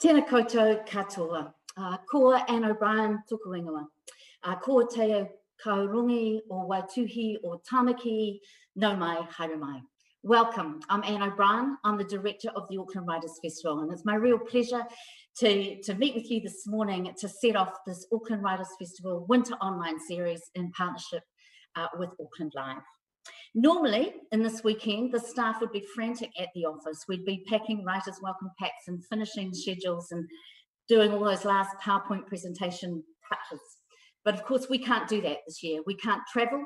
Tēnā koutou katoa. Ko Anne O'Brien tuku ingoa. Ko te kaurungi o Waituhi o Tamaki, no mai, haere mai. Welcome, I'm Anne O'Brien. I'm the director of the Auckland Writers Festival, and it's my real pleasure to meet with you this morning to set off this Auckland Writers Festival Winter Online Series in partnership with Auckland Live. Normally, in this weekend, the staff would be frantic at the office. We'd be packing writers' welcome packs and finishing schedules and doing all those last PowerPoint presentation touches. But of course, we can't do that this year. We can't travel.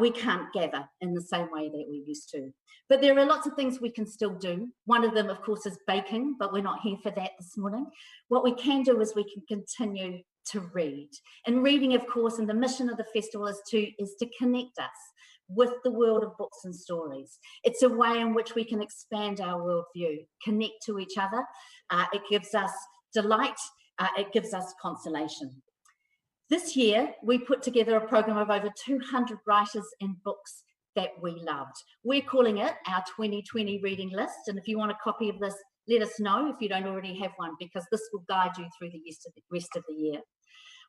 We can't gather in the same way that we used to. But there are lots of things we can still do. One of them, of course, is baking, but we're not here for that this morning. What we can do is we can continue to read. And reading, of course, and the mission of the festival is to connect us with the world of books and stories. It's a way in which we can expand our worldview, connect to each other. It gives us delight. It gives us consolation. This year, we put together a program of over 200 writers and books that we loved. We're calling it our 2020 reading list. And if you want a copy of this, let us know if you don't already have one, because this will guide you through the rest of the year.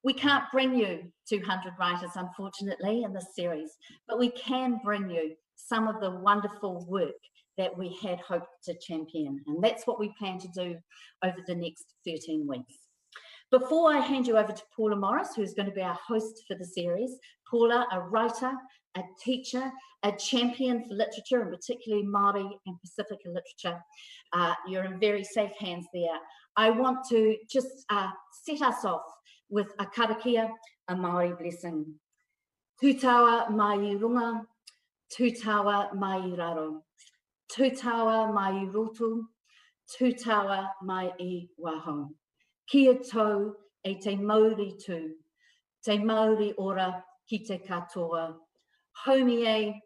We can't bring you 200 writers, unfortunately, in this series, but we can bring you some of the wonderful work that we had hoped to champion. And that's what we plan to do over the next 13 weeks. Before I hand you over to Paula Morris, who's going to be our host for the series, Paula, a writer, a teacher, a champion for literature, and particularly Māori and Pacifica literature. You're in very safe hands there. I want to just set us off with a karakia, a Māori blessing. Tūtaua mai I runga, tūtaua mai I raro, tūtaua mai I roto, tūtaua mai I waho. Kia tau e te Māori tū, te Māori ora ki te katoa, haumi e,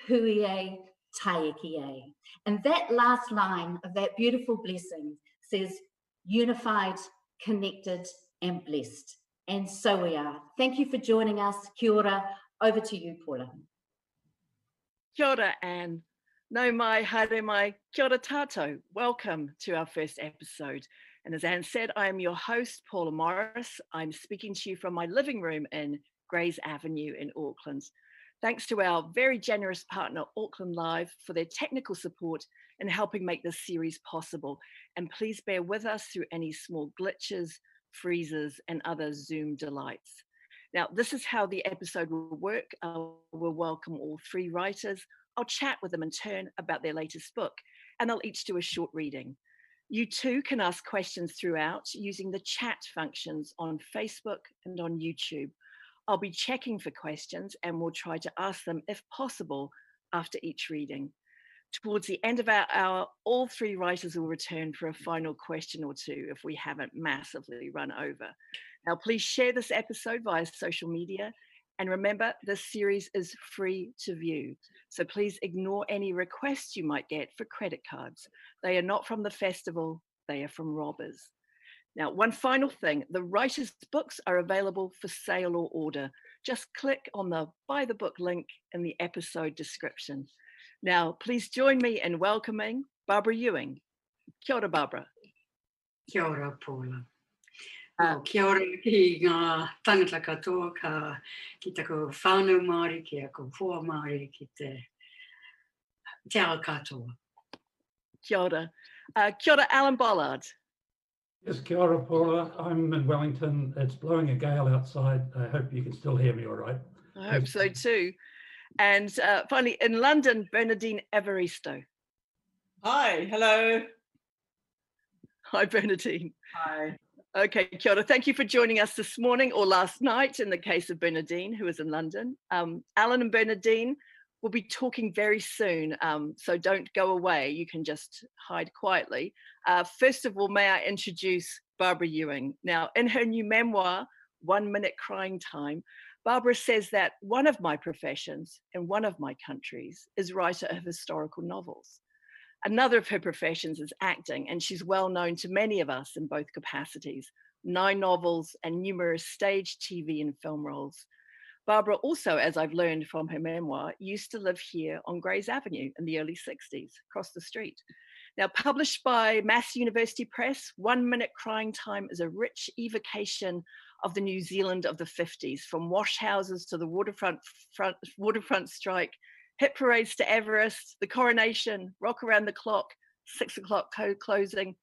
hui e, taiki e. And that last line of that beautiful blessing says, unified, connected, and blessed. And so we are. Thank you for joining us. Kia ora. Over to you, Paula. Kia ora, Anne. No mai, haere mai, kia ora tātou. Welcome to our first episode. And as Anne said, I am your host, Paula Morris. I'm speaking to you from my living room in Grays Avenue in Auckland. Thanks to our very generous partner, Auckland Live, for their technical support in helping make this series possible. And please bear with us through any small glitches, freezes, and other Zoom delights. Now, this is how the episode will work. We'll welcome all three writers. I'll chat with them in turn about their latest book, and they'll each do a short reading. You too can ask questions throughout using the chat functions on Facebook and on YouTube. I'll be checking for questions and we'll try to ask them if possible after each reading. Towards the end of our hour, all three writers will return for a final question or two if we haven't massively run over. Now, please share this episode via social media. And remember, this series is free to view. So please ignore any requests you might get for credit cards. They are not from the festival, they are from robbers. Now, one final thing, the writers' books are available for sale or order. Just click on the Buy the Book link in the episode description. Now, please join me in welcoming Barbara Ewing. Kia ora, Barbara. Kia ora, Paula. Kia ora ki ngā tangata katoa ki tako whānau Māori, ki ako hoa Māori, ki te ao katoa. Kia ora. Kia ora, Alan Bollard. Yes, kia ora, Paula. I'm in Wellington. It's blowing a gale outside. I hope you can still hear me all right. I hope so too. And finally, in London, Bernadine Evaristo. Hi, hello. Hi, Bernadine. Hi. Okay, kia ora. Thank you for joining us this morning or last night in the case of Bernadine, who is in London. Alan and Bernadine will be talking very soon, so don't go away. You can just hide quietly. First of all, may I introduce Barbara Ewing. Now, in her new memoir, 1 Minute Crying Time, Barbara says that one of my professions in one of my countries is writer of historical novels. Another of her professions is acting, and she's well known to many of us in both capacities, 9 novels and numerous stage, TV, and film roles. Barbara also, as I've learned from her memoir, used to live here on Grays Avenue in the early 60s, across the street. Now, published by Mass University Press, 1 Minute Crying Time is a rich evocation of the New Zealand of the 50s, from wash houses to the waterfront strike, hit parades to Everest, the coronation, rock around the clock, 6 o'clock closing.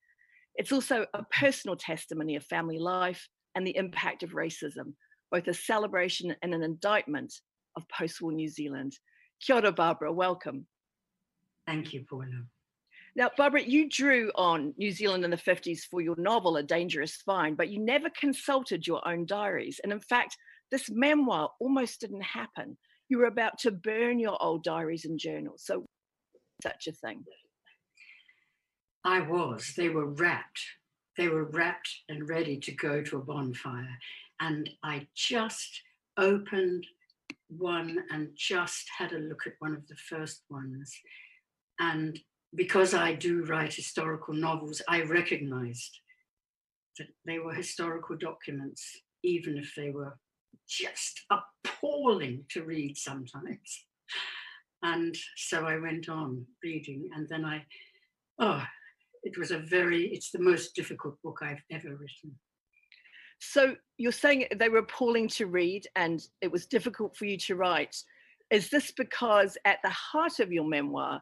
It's also a personal testimony of family life and the impact of racism, both a celebration and an indictment of post-war New Zealand. Kia ora, Barbara, welcome. Thank you, Paula. Now, Barbara, you drew on New Zealand in the 50s for your novel, A Dangerous Find, but you never consulted your own diaries. And in fact, this memoir almost didn't happen. You were about to burn your old diaries and journals. So, such a thing. I was. They were wrapped. They were wrapped and ready to go to a bonfire. And I just opened one and just had a look at one of the first ones. And because I do write historical novels, I recognized that they were historical documents, even if they were just appalling to read sometimes. And so I went on reading, and then it's the most difficult book I've ever written. So you're saying they were appalling to read and it was difficult for you to write. Is this because at the heart of your memoir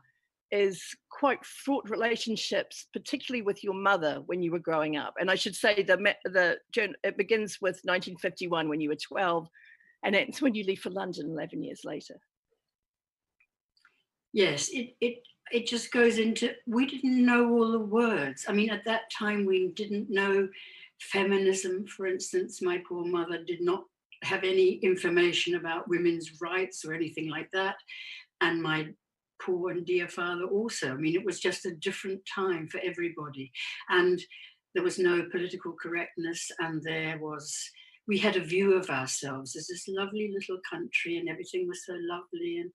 is quite fraught relationships, particularly with your mother when you were growing up? And I should say it begins with 1951 when you were 12, and it's when you leave for London 11 years later. Yes, it just goes into, we didn't know all the words. I mean, at that time, we didn't know feminism, for instance. My poor mother did not have any information about women's rights or anything like that. And my poor and dear father also. I mean, it was just a different time for everybody. And there was no political correctness, and we had a view of ourselves as this lovely little country, and everything was so lovely, and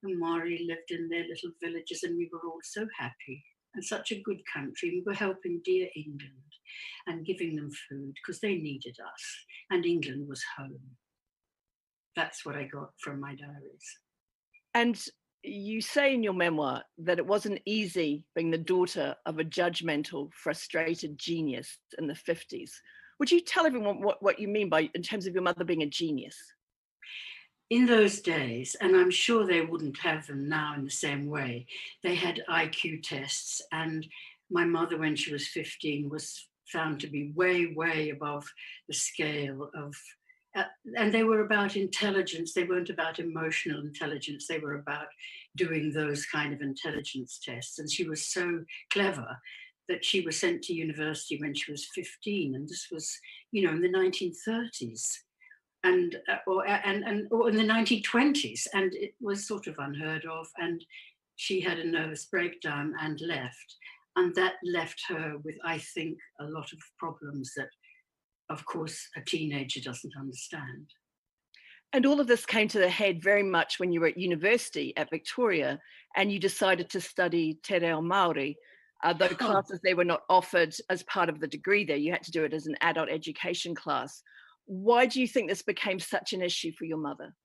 the Maori lived in their little villages, and we were all so happy, and such a good country. We were helping dear England and giving them food because they needed us, and England was home. That's what I got from my diaries. And you say in your memoir that it wasn't easy being the daughter of a judgmental, frustrated genius in the 50s. Would you tell everyone what you mean by, in terms of your mother being a genius? In those days, and I'm sure they wouldn't have them now in the same way, they had IQ tests, and my mother, when she was 15, was found to be way, way above the scale of, and they were about intelligence. They weren't about emotional intelligence. They were about doing those kind of intelligence tests. And she was so clever that she was sent to university when she was 15. And this was, in the 1930s or in the 1920s. And it was sort of unheard of. And she had a nervous breakdown and left. And that left her with, I think, a lot of problems that, of course, a teenager doesn't understand. And all of this came to the head very much when you were at university at Victoria and you decided to study Te Reo Māori, though classes they were not offered as part of the degree there. You had to do it as an adult education class. Why do you think this became such an issue for your mother?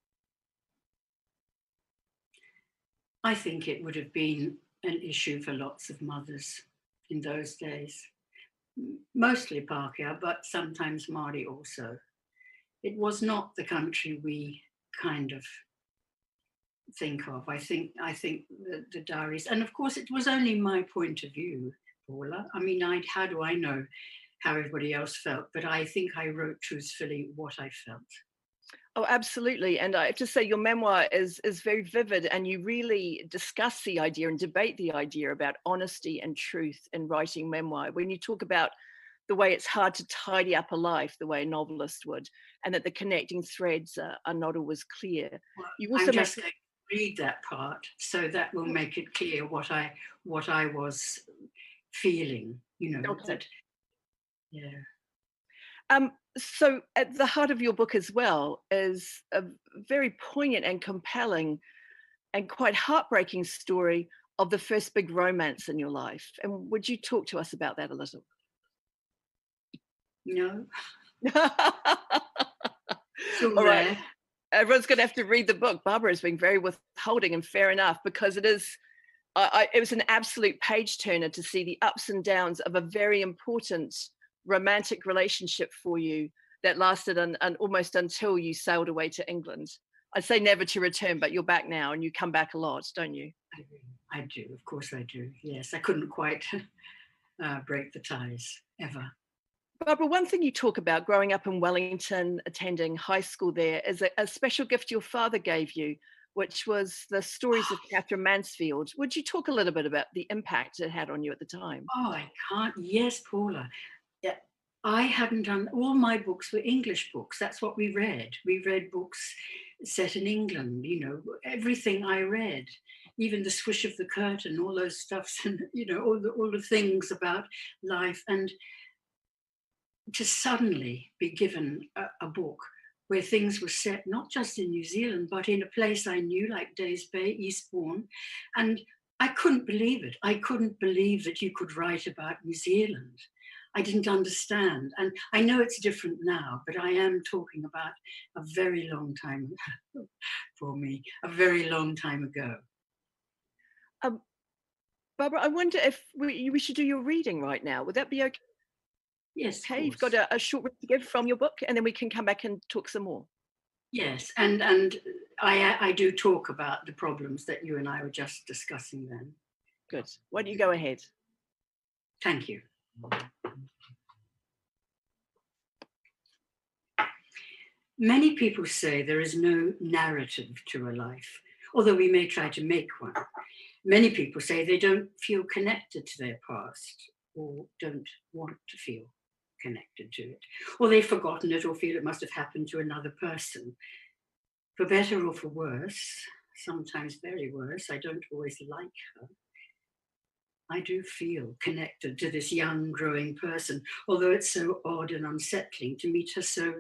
I think it would have been an issue for lots of mothers in those days. Mostly Pākehā, but sometimes Māori also. It was not the country we kind of think of. I think the diaries, and of course it was only my point of view, Paula. I mean, how do I know how everybody else felt? But I think I wrote truthfully what I felt. Oh, absolutely. And I have to say your memoir is very vivid, and you really discuss the idea and debate the idea about honesty and truth in writing memoir. When you talk about the way it's hard to tidy up a life the way a novelist would, and that the connecting threads are not always clear. Well, you also I'm just going to read that part, so that will make it clear what I was feeling, Okay. that, yeah. So at the heart of your book as well is a very poignant and compelling and quite heartbreaking story of the first big romance in your life. And would you talk to us about that a little? No. All right. Everyone's going to have to read the book. Barbara is being very withholding, and fair enough, because it is it was an absolute page turner to see the ups and downs of a very important romantic relationship for you that lasted almost until you sailed away to England. I'd say never to return, but you're back now and you come back a lot, don't you? I do, of course I do. Yes, I couldn't quite break the ties ever. Barbara, one thing you talk about growing up in Wellington, attending high school there, is a special gift your father gave you, which was the stories of Catherine Mansfield. Would you talk a little bit about the impact it had on you at the time? Oh, I can't. Yes, Paula. Yeah, I hadn't done, all my books were English books. That's what we read. We read books set in England, you know, everything I read, even the swish of the curtain, all those stuffs, and, you know, all the things about life. And to suddenly be given a book where things were set not just in New Zealand, but in a place I knew, like Days Bay, Eastbourne. And I couldn't believe it. I couldn't believe that you could write about New Zealand. I didn't understand. And I know it's different now, but I am talking about a very long time for me, a very long time ago. Barbara, I wonder if we should do your reading right now. Would that be okay? Yes. Okay, you've got a short read to give from your book, and then we can come back and talk some more. Yes, and I do talk about the problems that you and I were just discussing then. Good. Why don't you go ahead? Thank you. Many people say there is no narrative to a life, although we may try to make one. Many people say they don't feel connected to their past or don't want to feel connected to it, or they've forgotten it or feel it must have happened to another person. For better or for worse, sometimes very worse, I don't always like her. I do feel connected to this young, growing person, although it's so odd and unsettling to meet her so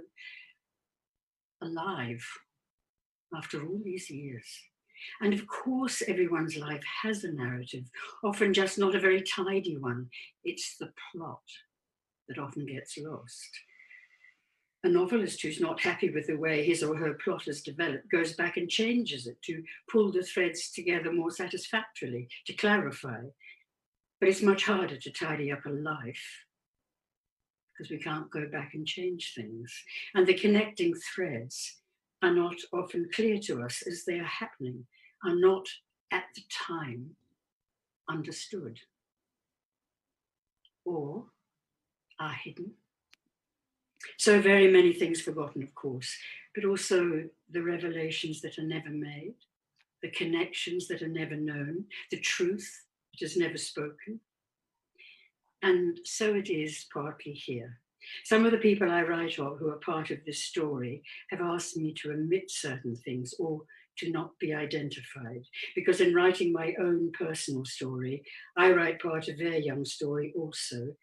alive after all these years. And of course, everyone's life has a narrative, often just not a very tidy one. It's the plot that often gets lost. A novelist who's not happy with the way his or her plot has developed goes back and changes it to pull the threads together more satisfactorily, to clarify. But it's much harder to tidy up a life because we can't go back and change things. And the connecting threads are not often clear to us as they are happening, are not at the time understood, or are hidden. So very many things forgotten, of course, but also the revelations that are never made, the connections that are never known, the truth that is never spoken. And so it is partly here. Some of the people I write of who are part of this story have asked me to omit certain things or to not be identified, because in writing my own personal story, I write part of their young story also,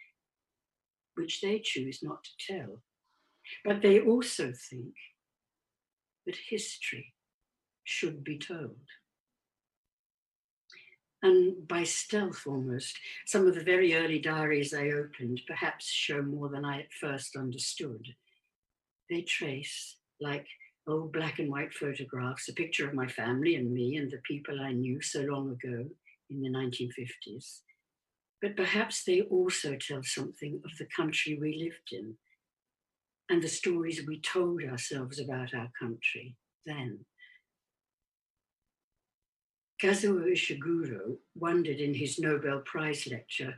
which they choose not to tell. But they also think that history should be told. And by stealth almost, some of the very early diaries I opened perhaps show more than I at first understood. They trace, like old black and white photographs, a picture of my family and me and the people I knew so long ago in the 1950s. But perhaps they also tell something of the country we lived in and the stories we told ourselves about our country then. Kazuo Ishiguro wondered in his Nobel Prize lecture,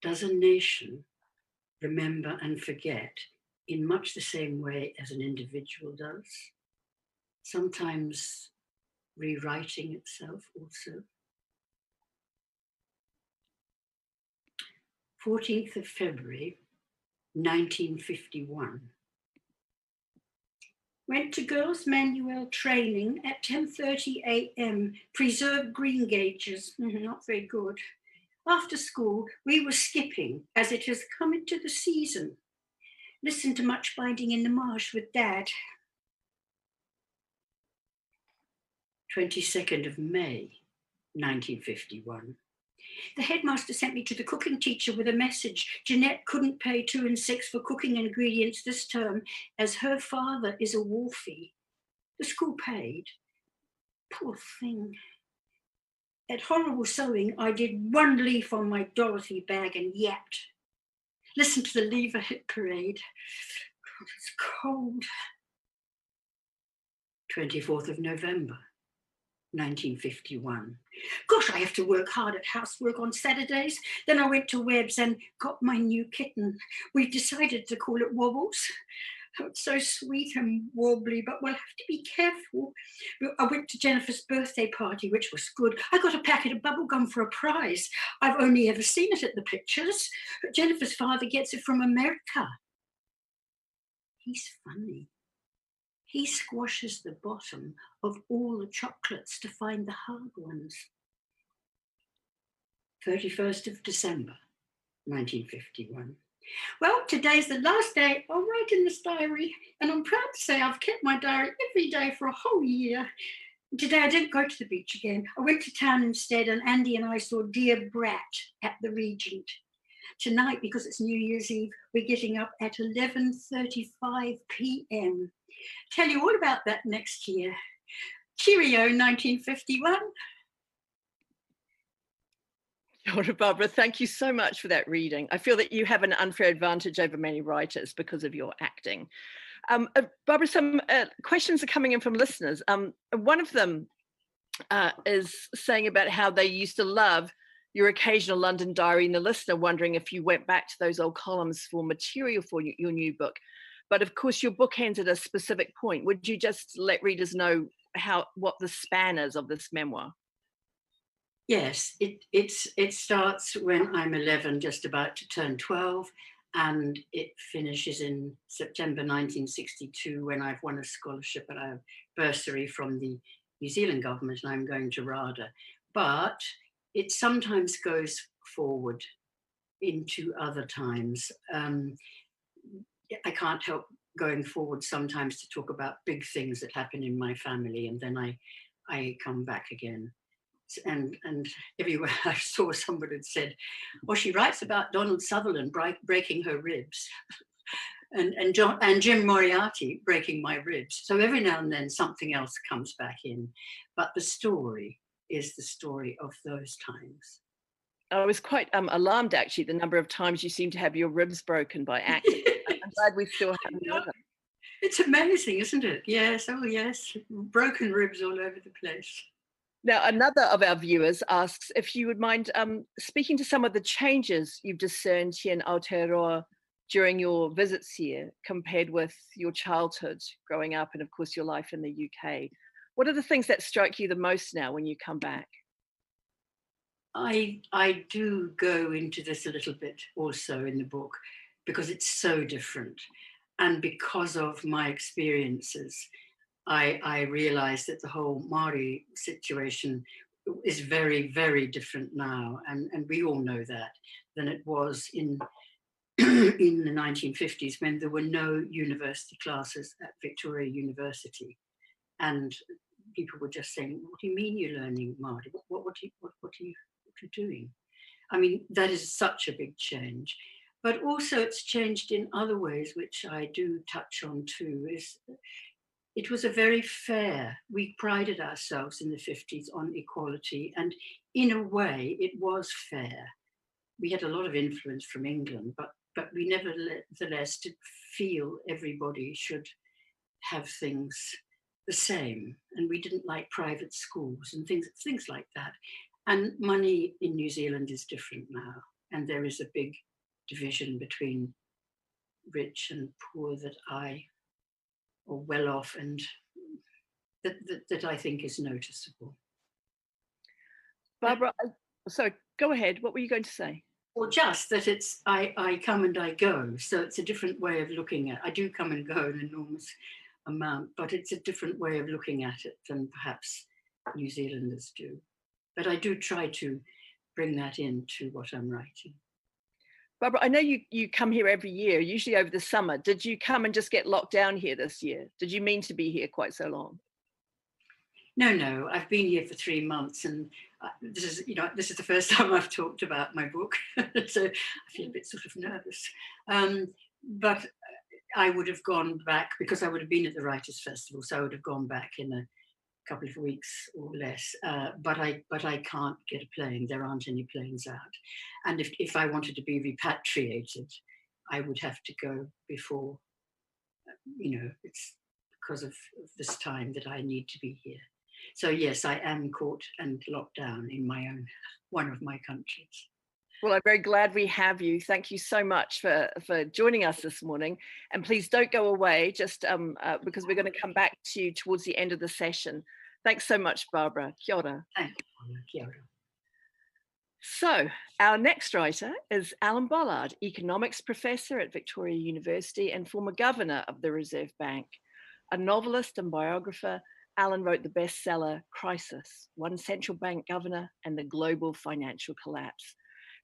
does a nation remember and forget in much the same way as an individual does? Sometimes rewriting itself also. 14th of February, 1951. Went to Girls' Manual training at 10:30 a.m. Preserved green gauges, not very good. After school, we were skipping as it has come into the season. Listened to Much Binding in the Marsh with Dad. 22nd of May, 1951. The headmaster sent me to the cooking teacher with a message. Jeanette couldn't pay 2 and 6 for cooking ingredients this term as her father is a wharfie. The school paid. Poor thing. At Horrible Sewing, I did one leaf on my Dorothy bag and yapped. Listen to the lever hit parade. God, it's cold. 24th of November, 1951. Gosh, I have to work hard at housework on Saturdays. Then I went to Webb's and got my new kitten. We've decided to call it Wobbles. Oh, it's so sweet and wobbly, but we'll have to be careful. I went to Jennifer's birthday party, which was good. I got a packet of bubblegum for a prize. I've only ever seen it at the pictures. But Jennifer's father gets it from America. He's funny. He squashes the bottom of all the chocolates to find the hard ones. 31st of December, 1951. Well, today's the last day I'll write in this diary, and I'm proud to say I've kept my diary every day for a whole year. Today I didn't go to the beach again. I went to town instead, and Andy and I saw Dear Brat at the Regent. Tonight, because it's New Year's Eve, we're getting up at 11:35 p.m. Tell you all about that next year. Cheerio, 1951. Kia ora, Barbara, thank you so much for that reading. I feel that you have an unfair advantage over many writers because of your acting. Barbara, some questions are coming in from listeners. One of them is saying about how they used to love your occasional London diary, and the listener wondering if you went back to those old columns for material for your new book. But of course, your book ends at a specific point. Would you just let readers know what the span is of this memoir? Yes, it starts when I'm 11, just about to turn 12, and it finishes in September 1962 when I've won a scholarship and a bursary from the New Zealand government, and I'm going to RADA. But it sometimes goes forward into other times. I can't help going forward sometimes to talk about big things that happen in my family, and then I come back again. And everywhere I saw somebody had said, well, she writes about Donald Sutherland breaking her ribs and Jim Moriarty breaking my ribs. So every now and then something else comes back in, but the story is the story of those times. I was quite alarmed, actually, the number of times you seem to have your ribs broken by accident. I'm glad we still have them. It's amazing, isn't it? Yes, oh yes, broken ribs all over the place. Now, another of our viewers asks if you would mind speaking to some of the changes you've discerned here in Aotearoa during your visits here compared with your childhood growing up and, of course, your life in the UK. What are the things that strike you the most now when you come back? I do go into this a little bit also in the book because it's so different. And because of my experiences, I realized that the whole Māori situation is very, very different now. And we all know that, than it was in the 1950s when there were no university classes at Victoria University. And people were just saying, what do you mean you're learning Māori? What are you doing? I mean, that is such a big change. But also it's changed in other ways, which I do touch on too, is it was a very fair, we prided ourselves in the 50s on equality, and in a way it was fair. We had a lot of influence from England, but we nevertheless did feel everybody should have things the same, and we didn't like private schools and things like that. And money in New Zealand is different now, and there is a big division between rich and poor or well off, and that I think is noticeable. Barbara, sorry, go ahead. What were you going to say? Well, just that it's I come and I go, so it's a different way of looking at. I do come and go an enormous amount, but it's a different way of looking at it than perhaps New Zealanders do. But I do try to bring that into what I'm writing. Barbara, I know you come here every year, usually over the summer. Did you come and just get locked down here this year? Did you mean to be here quite so long? No, I've been here for 3 months, and this is the first time I've talked about my book, so I feel a bit sort of nervous. But I would have gone back because I would have been at the Writers' Festival, so I would have gone back in a couple of weeks or less, but I can't get a plane. There aren't any planes out. And if I wanted to be repatriated, I would have to go before, it's because of this time that I need to be here. So yes, I am caught and locked down in one of my countries. Well, I'm very glad we have you. Thank you so much for joining us this morning. And please don't go away, just because we're going to come back to you towards the end of the session. Thanks so much, Barbara. Kia ora. Thank you, Kia ora. So our next writer is Alan Bollard, economics professor at Victoria University and former governor of the Reserve Bank. A novelist and biographer, Alan wrote the bestseller Crisis, One Central Bank Governor and the Global Financial Collapse.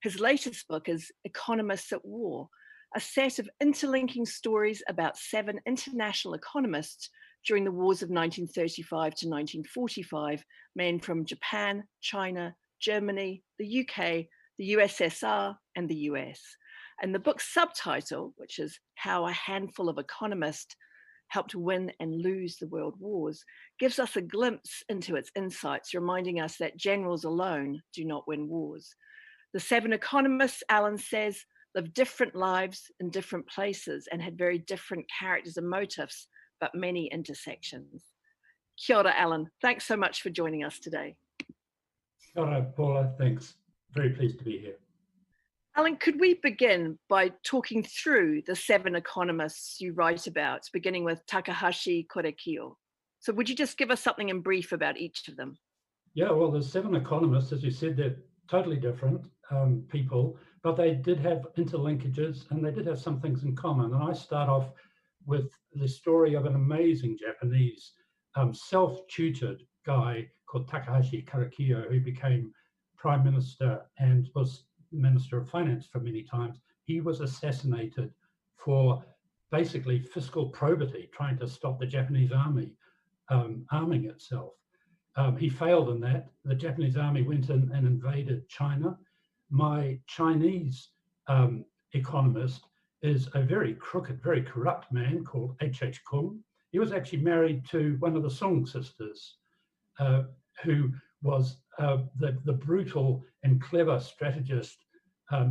His latest book is Economists at War, a set of interlinking stories about 7 international economists during the wars of 1935 to 1945, men from Japan, China, Germany, the UK, the USSR, and the US. And the book's subtitle, which is How a Handful of Economists Helped Win and Lose the World Wars, gives us a glimpse into its insights, reminding us that generals alone do not win wars. The 7 economists, Alan says, lived different lives in different places and had very different characters and motives, but many intersections. Kia ora, Alan. Thanks so much for joining us today. Kia ora, Paula. Thanks. Very pleased to be here. Alan, could we begin by talking through the 7 economists you write about, beginning with Takahashi Korekiyo? So would you just give us something in brief about each of them? Yeah, well, the 7 economists, as you said, they're totally different people, but they did have interlinkages and they did have some things in common. And I start off with the story of an amazing Japanese self-tutored guy called Takahashi Korekiyo, who became prime minister and was minister of finance for many times. He was assassinated for basically fiscal probity, trying to stop the Japanese army arming itself. He failed in that. The Japanese army went in and invaded China. My Chinese economist is a very crooked, very corrupt man called H.H. Kung. He was actually married to one of the Song sisters, who was the brutal and clever strategist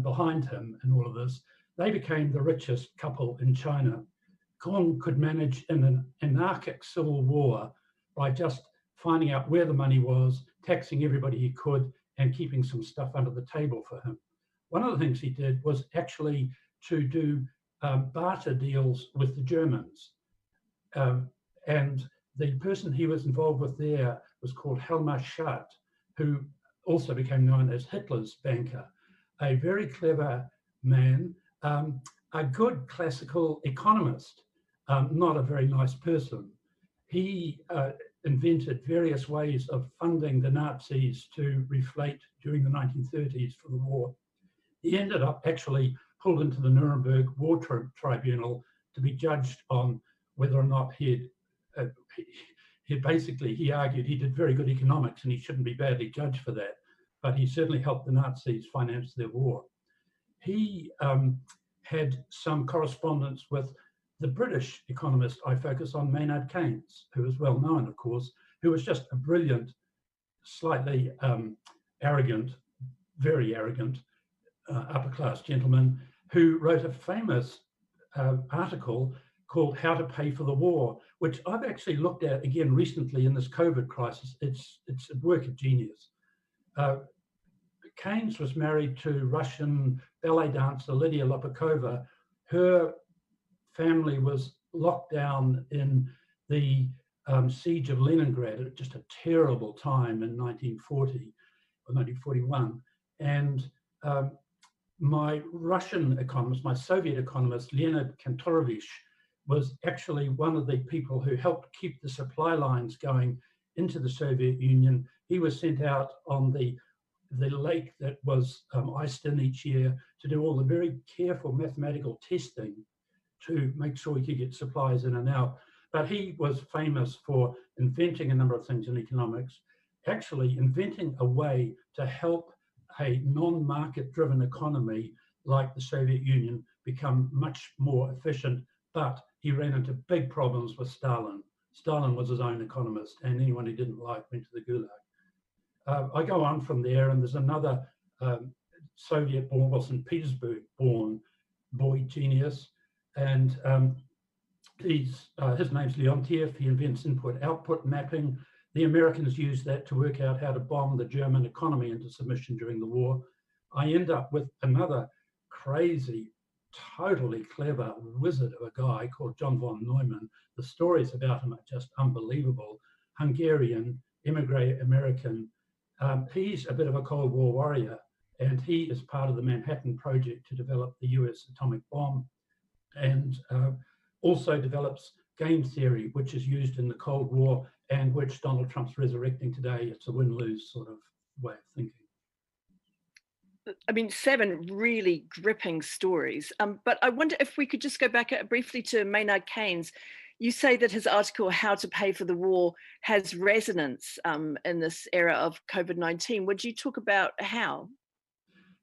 behind him in all of this. They became the richest couple in China. Kung could manage in an anarchic civil war by just finding out where the money was, taxing everybody he could, and keeping some stuff under the table for him. One of the things he did was actually to do barter deals with the Germans. And the person he was involved with there was called Helmut Schott, who also became known as Hitler's banker. A very clever man, a good classical economist, not a very nice person. He invented various ways of funding the Nazis to reflate during the 1930s for the war. He ended up actually pulled into the Nuremberg War Tribunal to be judged on whether or not he argued he did very good economics and he shouldn't be badly judged for that, but he certainly helped the Nazis finance their war. He had some correspondence with the British economist I focus on, Maynard Keynes, who is well known, of course, who was just a brilliant, slightly arrogant, very arrogant upper class gentleman who wrote a famous article called How to Pay for the War, which I've actually looked at again recently in this COVID crisis. It's a work of genius. Keynes was married to Russian ballet dancer Lydia Lopakova. Her family was locked down in the siege of Leningrad at just a terrible time in 1940 or 1941. And my Russian economist, my Soviet economist, Leonid Kantorovich, was actually one of the people who helped keep the supply lines going into the Soviet Union. He was sent out on the lake that was iced in each year to do all the very careful mathematical testing to make sure he could get supplies in and out. But he was famous for inventing a number of things in economics, actually inventing a way to help a non-market driven economy like the Soviet Union become much more efficient. But he ran into big problems with Stalin. Stalin was his own economist, and anyone he didn't like went to the Gulag. I go on from there, and there's another Soviet-born, well, St. Petersburg-born boy genius, and his name's Leontiev. He invents input-output mapping. The Americans used that to work out how to bomb the German economy into submission during the war. I end up with another crazy, totally clever wizard of a guy called John von Neumann. The stories about him are just unbelievable. Hungarian, immigrant American. He's a bit of a Cold War warrior, and he is part of the Manhattan Project to develop the US atomic bomb, and also develops game theory, which is used in the Cold War and which Donald Trump's resurrecting today. It's a win-lose sort of way of thinking. I mean, 7 really gripping stories. But I wonder if we could just go back briefly to Maynard Keynes. You say that his article, How to Pay for the War, has resonance in this era of COVID-19. Would you talk about how?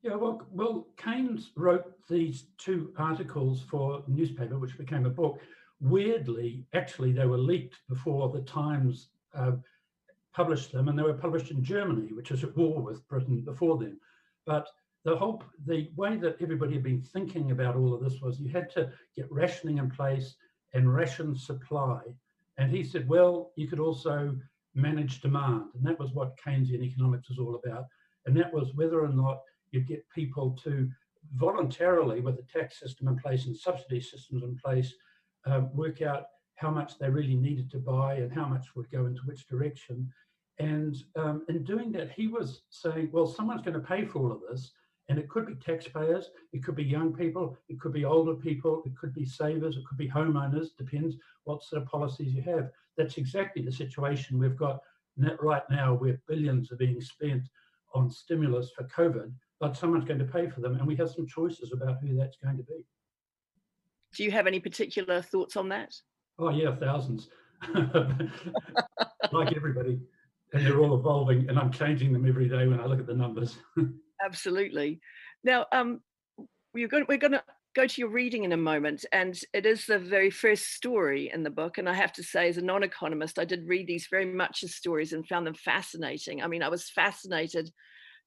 Yeah, well, Keynes wrote these 2 articles for a newspaper, which became a book. Weirdly, actually, they were leaked before the Times published them, and they were published in Germany, which was at war with Britain before then. But the way that everybody had been thinking about all of this was you had to get rationing in place and ration supply. And he said, well, you could also manage demand. And that was what Keynesian economics was all about. And that was whether or not you get people to voluntarily, with a tax system in place and subsidy systems in place, work out how much they really needed to buy and how much would go into which direction. And in doing that, he was saying, well, someone's going to pay for all of this. And it could be taxpayers, it could be young people, it could be older people, it could be savers, it could be homeowners, depends what sort of policies you have. That's exactly the situation we've got right now, where billions are being spent on stimulus for COVID, but someone's going to pay for them, and we have some choices about who that's going to be. Do you have any particular thoughts on that? Oh yeah, thousands. Like everybody. And they're all evolving, and I'm changing them every day when I look at the numbers. Absolutely. Now, we're going to go to your reading in a moment, and it is the very first story in the book. And I have to say, as a non-economist, I did read these very much as stories and found them fascinating. I mean, I was fascinated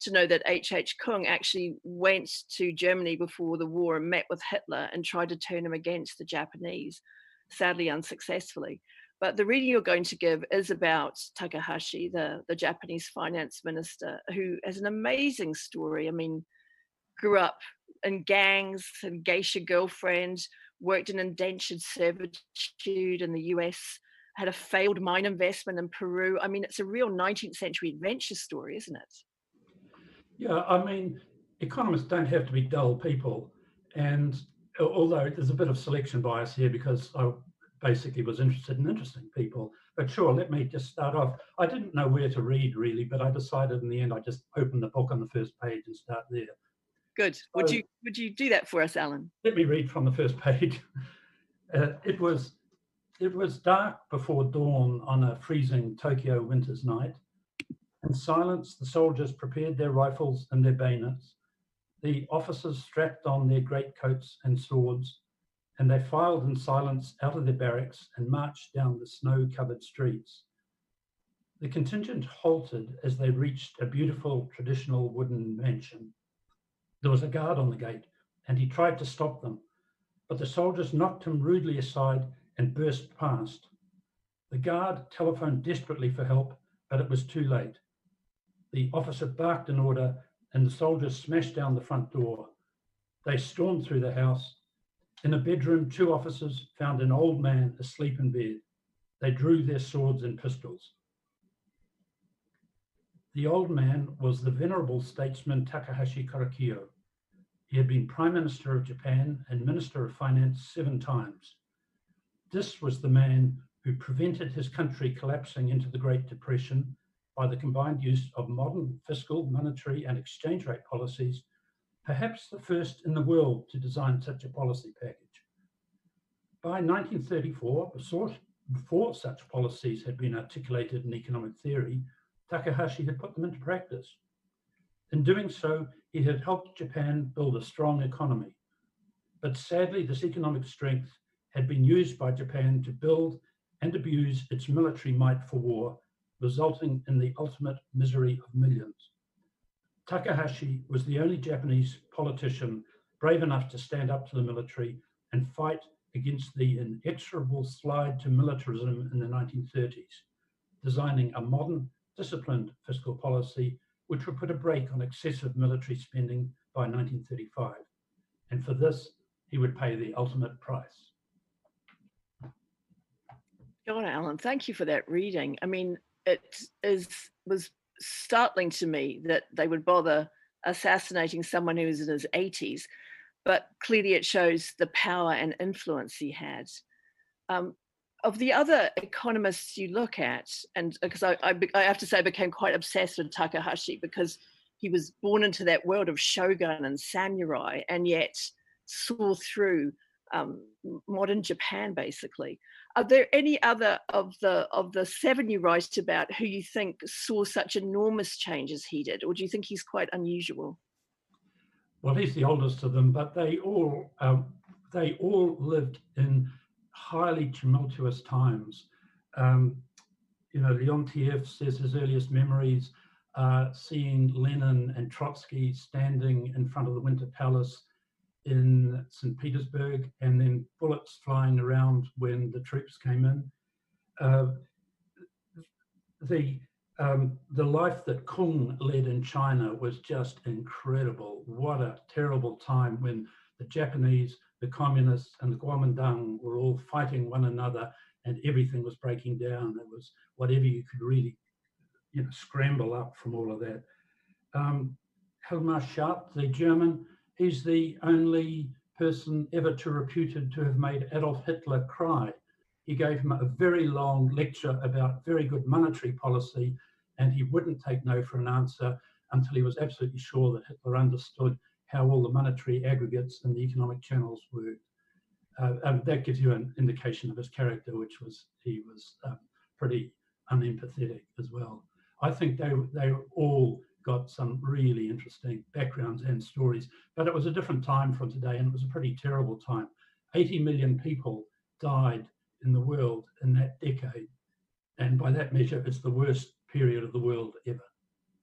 to know that H.H. Kung actually went to Germany before the war and met with Hitler and tried to turn him against the Japanese, sadly unsuccessfully. But the reading you're going to give is about Takahashi, the Japanese finance minister, who has an amazing story. I mean, grew up in gangs, and geisha girlfriend, worked in indentured servitude in the US, had a failed mine investment in Peru. I mean, it's a real 19th century adventure story, isn't it? Yeah, I mean, economists don't have to be dull people. And although there's a bit of selection bias here because I basically was interested in interesting people. But sure, let me just start off. I didn't know where to read really, but I decided in the end I just opened the book on the first page and start there. Good. So, would you do that for us, Alan? Let me read from the first page. It was dark before dawn on a freezing Tokyo winter's night. In silence, the soldiers prepared their rifles and their bayonets. The officers strapped on their greatcoats and swords, and they filed in silence out of their barracks and marched down the snow-covered streets. The contingent halted as they reached a beautiful traditional wooden mansion. There was a guard on the gate, and he tried to stop them, but the soldiers knocked him rudely aside and burst past. The guard telephoned desperately for help, but it was too late. The officer barked an order, and the soldiers smashed down the front door. They stormed through the house. In a bedroom, 2 officers found an old man asleep in bed. They drew their swords and pistols. The old man was the venerable statesman Takahashi Korekiyo. He had been Prime Minister of Japan and Minister of Finance 7 times. This was the man who prevented his country collapsing into the Great Depression by the combined use of modern fiscal, monetary, and exchange rate policies, perhaps the first in the world to design such a policy package. By 1934, before such policies had been articulated in economic theory, Takahashi had put them into practice. In doing so, he had helped Japan build a strong economy. But sadly, this economic strength had been used by Japan to build and abuse its military might for war, resulting in the ultimate misery of millions. Takahashi was the only Japanese politician brave enough to stand up to the military and fight against the inexorable slide to militarism in the 1930s, designing a modern, disciplined fiscal policy which would put a brake on excessive military spending by 1935. And for this, he would pay the ultimate price. John Allen, thank you for that reading. I mean, was startling to me that they would bother assassinating someone who was in his 80s, but clearly it shows the power and influence he had. Of the other economists you look at, and because I have to say I became quite obsessed with Takahashi because he was born into that world of shogun and samurai and yet saw through modern Japan, basically. Are there any other of the 7 you write about who you think saw such enormous change as he did, or do you think he's quite unusual? Well, he's the oldest of them, but they all lived in highly tumultuous times. You know, Leontiev says his earliest memories are seeing Lenin and Trotsky standing in front of the Winter Palace in St. Petersburg, and then bullets flying around when the troops came in. The life that Kung led in China was just incredible. What a terrible time when the Japanese, the communists, and the Kuomintang were all fighting one another, and everything was breaking down. It was whatever you could really, scramble up from all of that. Helmar Schacht, the German, he's the only person ever reputed to have made Adolf Hitler cry. He gave him a very long lecture about very good monetary policy, and he wouldn't take no for an answer until he was absolutely sure that Hitler understood how all the monetary aggregates and the economic channels worked. And that gives you an indication of his character, he was pretty unempathetic as well. I think they all got some really interesting backgrounds and stories, but it was a different time from today, and it was a pretty terrible time. 80 million people died in the world in that decade, and by that measure, it's the worst period of the world ever.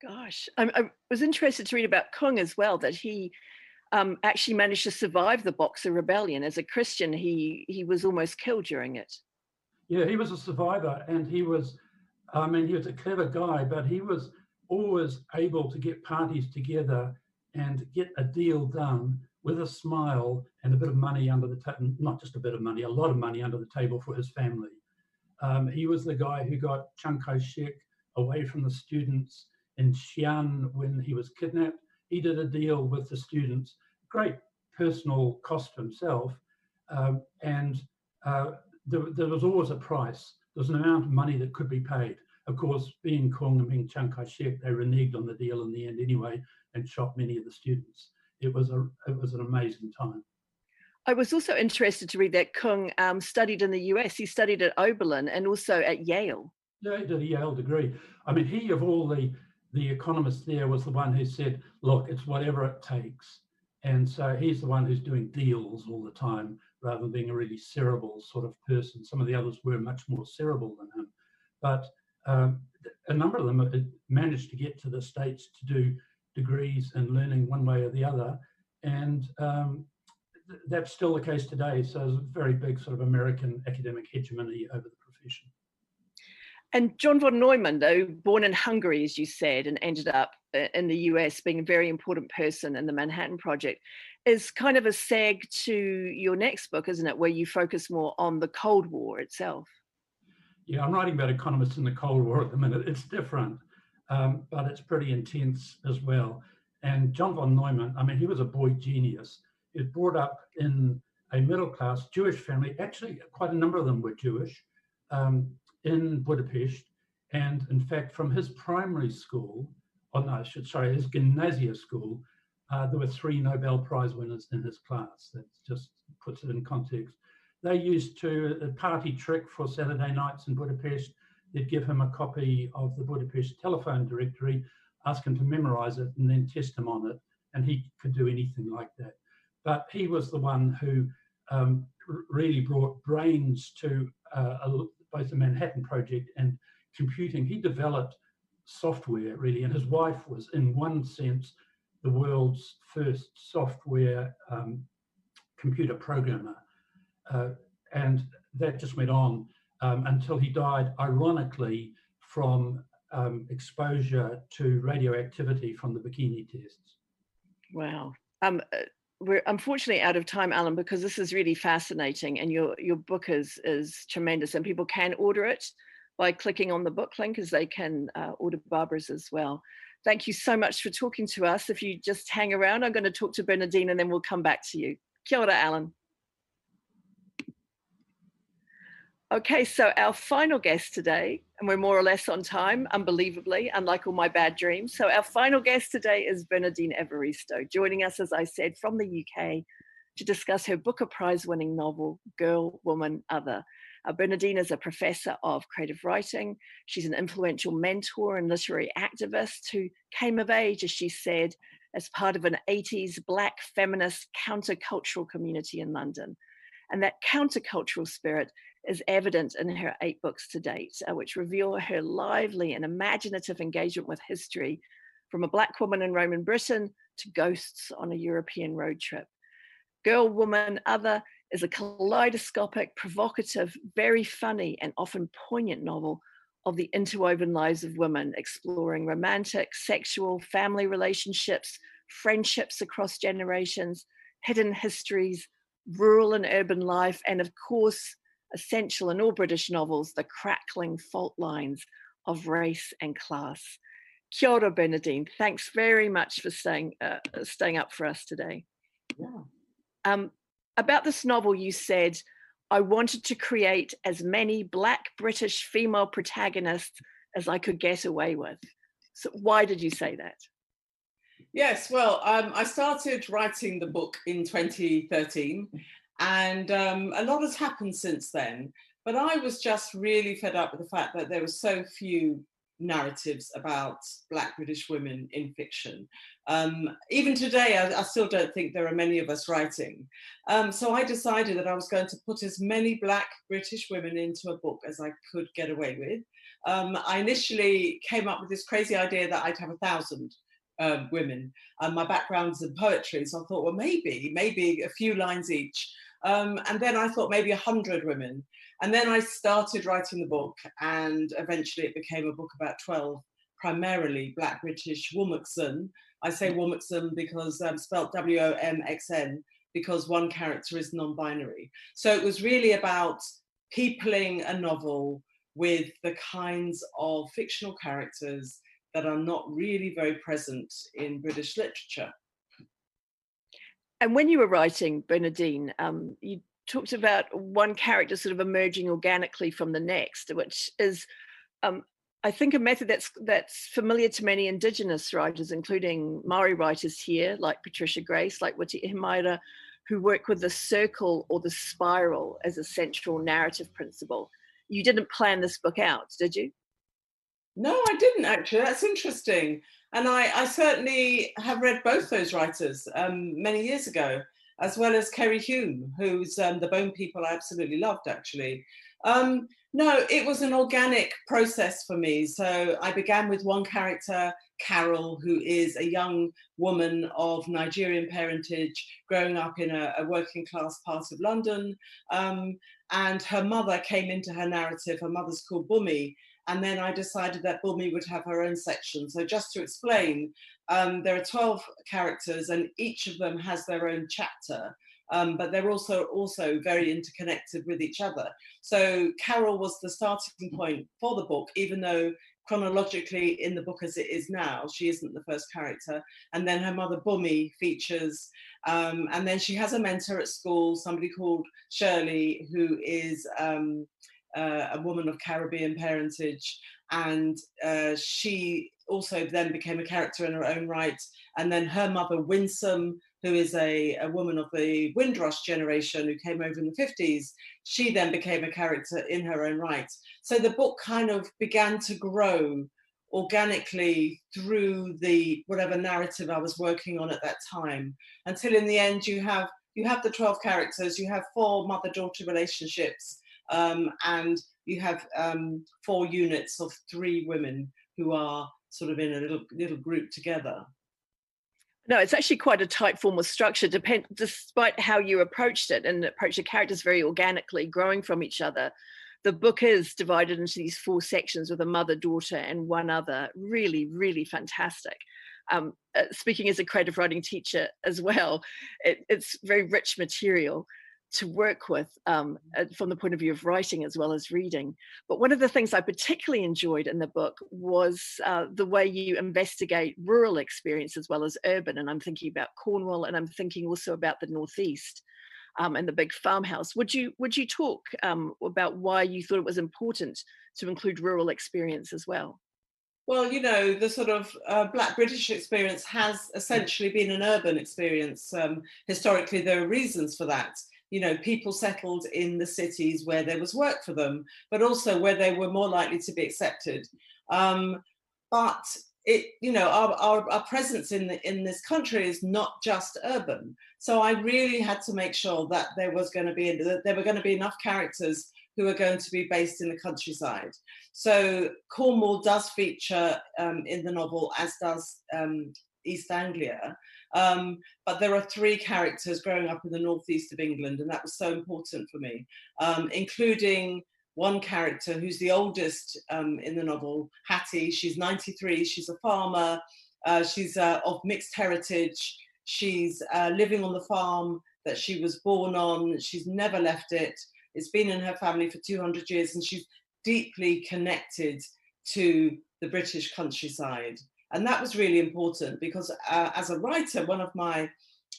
Gosh, I was interested to read about Kung as well, that he actually managed to survive the Boxer Rebellion. As a Christian, he was almost killed during it. Yeah, he was a survivor, and he was a clever guy, but he was always able to get parties together and get a deal done with a smile and a bit of money under the table, not just a bit of money, a lot of money under the table for his family. He was the guy who got Chiang Kai-shek away from the students in Xi'an when he was kidnapped. He did a deal with the students, great personal cost himself, and there was always a price. There was an amount of money that could be paid. Of course, being Kung and being Chiang Kai-shek, they reneged on the deal in the end anyway and shot many of the students. It was an amazing time. I was also interested to read that Kung studied in the US. He studied at Oberlin and also at Yale. Yeah, he did a Yale degree. I mean, he of all the economists there was the one who said, look, it's whatever it takes. And so he's the one who's doing deals all the time rather than being a really cerebral sort of person. Some of the others were much more cerebral than him. But a number of them managed to get to the States to do degrees and learning one way or the other. And that's still the case today. So there's a very big sort of American academic hegemony over the profession. And John von Neumann, though, born in Hungary, as you said, and ended up in the US being a very important person in the Manhattan Project, is kind of a seg to your next book, isn't it, where you focus more on the Cold War itself? Yeah, I'm writing about economists in the Cold War at the minute. It's different, but it's pretty intense as well. And John von Neumann, I mean, he was a boy genius. He was brought up in a middle-class Jewish family. Actually, quite a number of them were Jewish, in Budapest. And in fact, from his primary school, his gymnasia school, there were 3 Nobel Prize winners in his class. That just puts it in context. They used to, a party trick for Saturday nights in Budapest, they'd give him a copy of the Budapest telephone directory, ask him to memorize it, and then test him on it. And he could do anything like that. But he was the one who really brought brains to both the Manhattan Project and computing. He developed software, really, and his wife was, in one sense, the world's first software computer programmer. And that just went on until he died, ironically, from exposure to radioactivity from the bikini tests. Wow. We're unfortunately out of time, Alan, because this is really fascinating, and your book is tremendous, and people can order it by clicking on the book link, as they can order Barbara's as well. Thank you so much for talking to us. If you just hang around, I'm going to talk to Bernadine and then we'll come back to you. Kia ora, Alan. Okay, so our final guest today, and we're more or less on time, unbelievably, unlike all my bad dreams. So our final guest today is Bernadine Evaristo, joining us, as I said, from the UK to discuss her Booker Prize-winning novel, Girl, Woman, Other. Bernadine is a professor of creative writing. She's an influential mentor and literary activist who came of age, as she said, as part of an 80s Black feminist countercultural community in London. And that countercultural spirit is evident in her 8 books to date, which reveal her lively and imaginative engagement with history, from a Black woman in Roman Britain to ghosts on a European road trip. Girl, Woman, Other is a kaleidoscopic, provocative, very funny and often poignant novel of the interwoven lives of women, exploring romantic, sexual, family relationships, friendships across generations, hidden histories, rural and urban life, and of course, essential in all British novels, the crackling fault lines of race and class. Kia ora, Bernadine. Thanks very much for staying up for us today. Yeah. About this novel, you said, I wanted to create as many Black British female protagonists as I could get away with. So why did you say that? Yes, well, I started writing the book in 2013, and a lot has happened since then. But I was just really fed up with the fact that there were so few narratives about Black British women in fiction. Even today, I still don't think there are many of us writing. So I decided that I was going to put as many Black British women into a book as I could get away with. I initially came up with this crazy idea that I'd have 1,000 women. My background's in poetry, so I thought, well, maybe a few lines each. And then I thought maybe 100 women. And then I started writing the book, and eventually it became a book about 12 primarily Black British womaxen. I say womaxen because spelled W-O-M-X-N, because one character is non-binary. So it was really about peopling a novel with the kinds of fictional characters that are not really very present in British literature. And when you were writing, Bernadine, you talked about one character sort of emerging organically from the next, which is, I think, a method that's familiar to many Indigenous writers, including Maori writers here, like Patricia Grace, like Witi Himaira, who work with the circle or the spiral as a central narrative principle. You didn't plan this book out, did you? No, I didn't actually. That's interesting. And I certainly have read both those writers many years ago, as well as Kerry Hume, who's the Bone People I absolutely loved, actually. No, it was an organic process for me. So I began with one character, Carol, who is a young woman of Nigerian parentage, growing up in a working class part of London. And her mother came into her narrative. Her mother's called Bumi. And then I decided that Bumi would have her own section. So just to explain, there are 12 characters and each of them has their own chapter, but they're also very interconnected with each other. So Carol was the starting point for the book, even though chronologically in the book as it is now, she isn't the first character. And then her mother Bumi features, and then she has a mentor at school, somebody called Shirley, who is a woman of Caribbean parentage, and she also then became a character in her own right. And then her mother, Winsome, who is a woman of the Windrush generation who came over in the 50s, she then became a character in her own right. So the book kind of began to grow organically through the whatever narrative I was working on at that time, until in the end you have the 12 characters, you have 4 mother-daughter relationships, and you have 4 units of 3 women who are sort of in a little group together. No, it's actually quite a tight formal structure, despite how you approached it and approached the characters very organically, growing from each other. The book is divided into these 4 sections with a mother, daughter, and one other. Really, really fantastic. Speaking as a creative writing teacher as well, it's very rich material to work with from the point of view of writing as well as reading. But one of the things I particularly enjoyed in the book was the way you investigate rural experience as well as urban. And I'm thinking about Cornwall, and I'm thinking also about the Northeast and the big farmhouse. Would you talk about why you thought it was important to include rural experience as well? Well, you know, the sort of Black British experience has essentially been an urban experience. Historically, there are reasons for that. You know, people settled in the cities where there was work for them, but also where they were more likely to be accepted. But it, you know, our presence in this country is not just urban. So I really had to make sure that there were going to be enough characters who are going to be based in the countryside. So Cornwall does feature in the novel, as does East Anglia. But there are 3 characters growing up in the northeast of England, and that was so important for me, including one character who's the oldest in the novel, Hattie. She's 93, she's a farmer, she's of mixed heritage, she's living on the farm that she was born on, she's never left it, it's been in her family for 200 years, and she's deeply connected to the British countryside. And that was really important because as a writer, one of my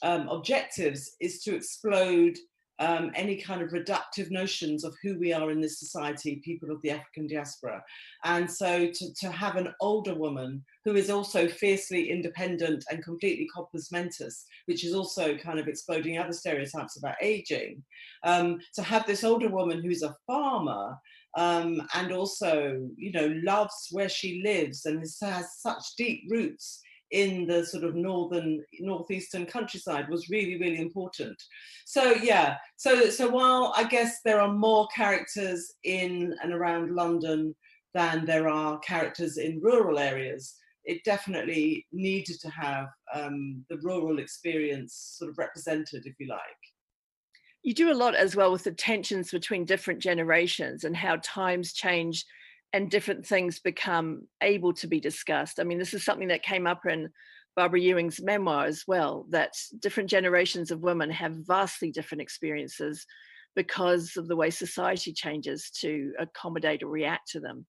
objectives is to explode any kind of reductive notions of who we are in this society, people of the African diaspora. And so to have an older woman who is also fiercely independent and completely compos mentis, which is also kind of exploding other stereotypes about aging, to have this older woman who's a farmer, and also, you know, loves where she lives and has such deep roots in the sort of northeastern countryside was really, really important. So yeah, so while I guess there are more characters in and around London than there are characters in rural areas, it definitely needed to have the rural experience sort of represented, if you like. You do a lot as well with the tensions between different generations and how times change and different things become able to be discussed. I mean, this is something that came up in Barbara Ewing's memoir as well, that different generations of women have vastly different experiences because of the way society changes to accommodate or react to them.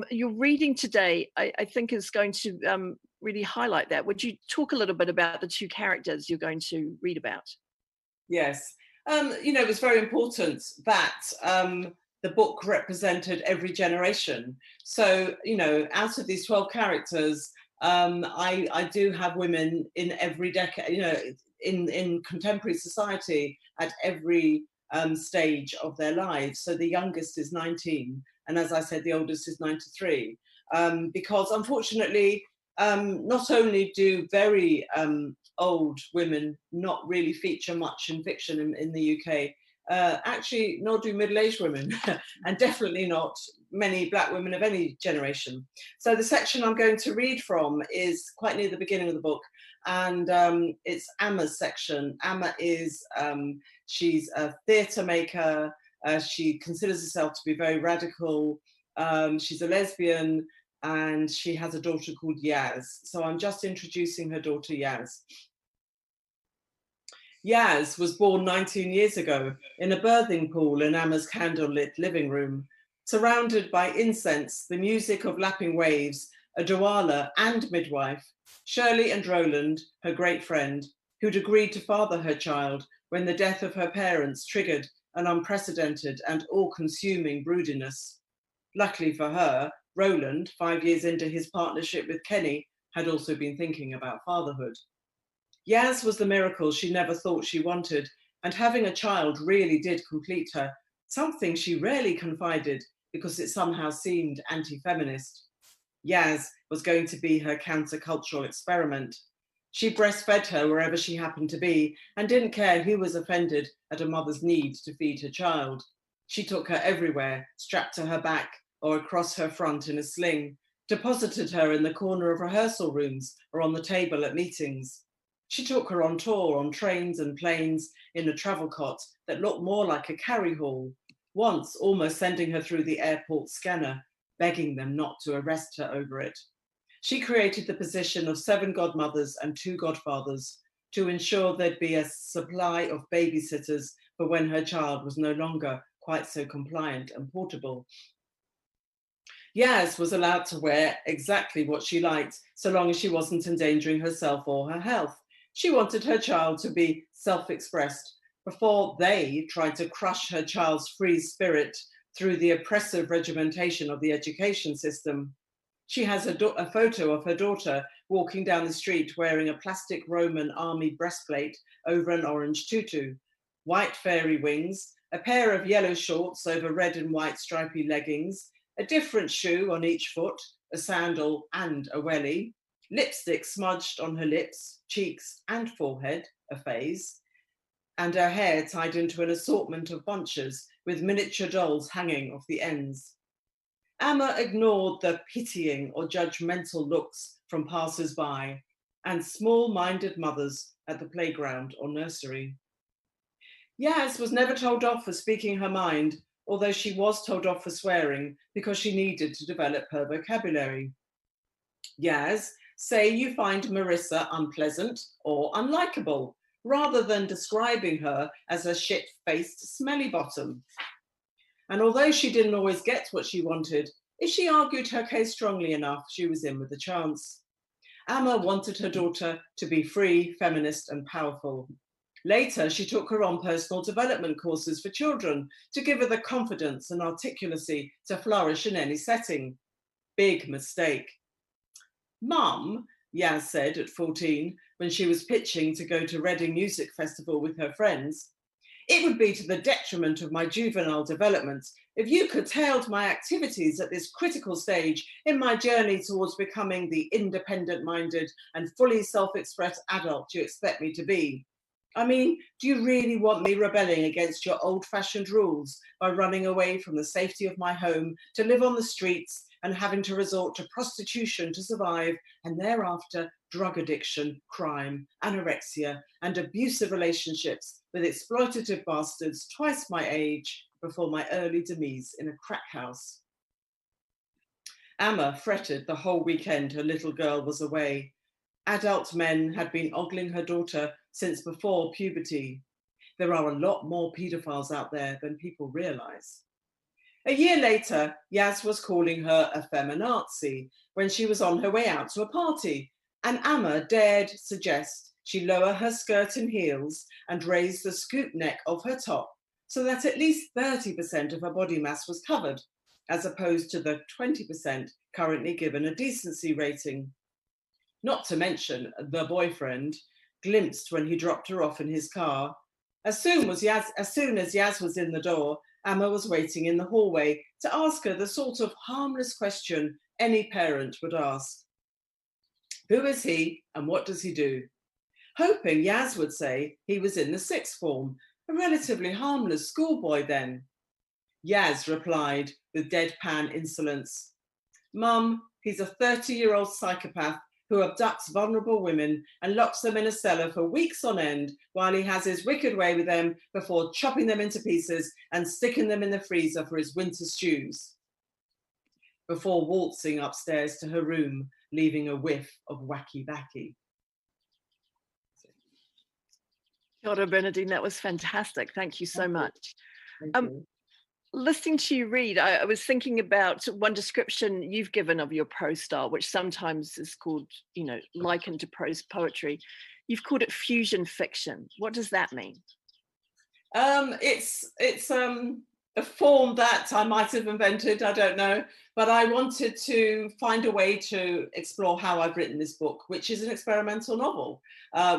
Your reading today, I think, is going to really highlight that. Would you talk a little bit about the 2 characters you're going to read about? Yes. You know, it was very important that the book represented every generation. So, you know, out of these 12 characters, I do have women in every decade, you know, in contemporary society at every stage of their lives. So the youngest is 19, and as I said, the oldest is 93. Because unfortunately, not only do very old women not really feature much in fiction in the UK, actually, nor do middle-aged women, and definitely not many Black women of any generation. So the section I'm going to read from is quite near the beginning of the book, and it's Emma's section. Emma is, she's a theatre maker, she considers herself to be very radical, she's a lesbian, and she has a daughter called Yaz. So I'm just introducing her daughter Yaz. Yaz was born 19 years ago in a birthing pool in Emma's candlelit living room, surrounded by incense, the music of lapping waves, a doula and midwife, Shirley and Roland, her great friend, who'd agreed to father her child when the death of her parents triggered an unprecedented and all-consuming broodiness. Luckily for her, Roland, 5 years into his partnership with Kenny, had also been thinking about fatherhood. Yaz was the miracle she never thought she wanted, and having a child really did complete her, something she rarely confided because it somehow seemed anti-feminist. Yaz was going to be her countercultural experiment. She breastfed her wherever she happened to be and didn't care who was offended at a mother's need to feed her child. She took her everywhere, strapped to her back or across her front in a sling, deposited her in the corner of rehearsal rooms or on the table at meetings. She took her on tour on trains and planes in a travel cot that looked more like a carry hall, once almost sending her through the airport scanner, begging them not to arrest her over it. She created the position of 7 godmothers and 2 godfathers to ensure there'd be a supply of babysitters for when her child was no longer quite so compliant and portable. Yaz was allowed to wear exactly what she liked, so long as she wasn't endangering herself or her health. She wanted her child to be self-expressed before they tried to crush her child's free spirit through the oppressive regimentation of the education system. She has a photo of her daughter walking down the street wearing a plastic Roman army breastplate over an orange tutu, white fairy wings, a pair of yellow shorts over red and white stripy leggings, a different shoe on each foot, a sandal and a welly, lipstick smudged on her lips, cheeks and forehead, a phase, and her hair tied into an assortment of bunches with miniature dolls hanging off the ends. Amma ignored the pitying or judgmental looks from passers-by and small-minded mothers at the playground or nursery. Yaz was never told off for speaking her mind, although she was told off for swearing because she needed to develop her vocabulary. Yaz, say you find Marissa unpleasant or unlikable, rather than describing her as a shit-faced smelly bottom. And although she didn't always get what she wanted, if she argued her case strongly enough, she was in with a chance. Amma wanted her daughter to be free, feminist, and powerful. Later, she took her on personal development courses for children to give her the confidence and articulacy to flourish in any setting. Big mistake. Mum, Yaz said at 14, when she was pitching to go to Reading Music Festival with her friends, it would be to the detriment of my juvenile development if you curtailed my activities at this critical stage in my journey towards becoming the independent-minded and fully self-expressed adult you expect me to be. I mean, do you really want me rebelling against your old-fashioned rules by running away from the safety of my home to live on the streets and having to resort to prostitution to survive, and thereafter drug addiction, crime, anorexia, and abusive relationships with exploitative bastards twice my age before my early demise in a crack house? Amma fretted the whole weekend her little girl was away. Adult men had been ogling her daughter since before puberty. There are a lot more paedophiles out there than people realise. A year later, Yaz was calling her a feminazi when she was on her way out to a party, and Amma dared suggest she lower her skirt and heels and raise the scoop neck of her top so that at least 30% of her body mass was covered, as opposed to the 20% currently given a decency rating. Not to mention the boyfriend, glimpsed when he dropped her off in his car. As soon as Yaz was in the door, Amma was waiting in the hallway to ask her the sort of harmless question any parent would ask. Who is he and what does he do? Hoping Yaz would say he was in the 6th form, a relatively harmless schoolboy then. Yaz replied with deadpan insolence, Mum, he's a 30-year-old psychopath who abducts vulnerable women and locks them in a cellar for weeks on end while he has his wicked way with them before chopping them into pieces and sticking them in the freezer for his winter stews, before waltzing upstairs to her room, leaving a whiff of wacky-backy. Kia ora, Bernadine, that was fantastic. Thank you so much. Thank you. Listening to you read, I was thinking about one description you've given of your prose style, which sometimes is called, likened to prose poetry. You've called it fusion fiction. What does that mean? It's a form that I might have invented, I don't know, but I wanted to find a way to explore how I've written this book, which is an experimental novel,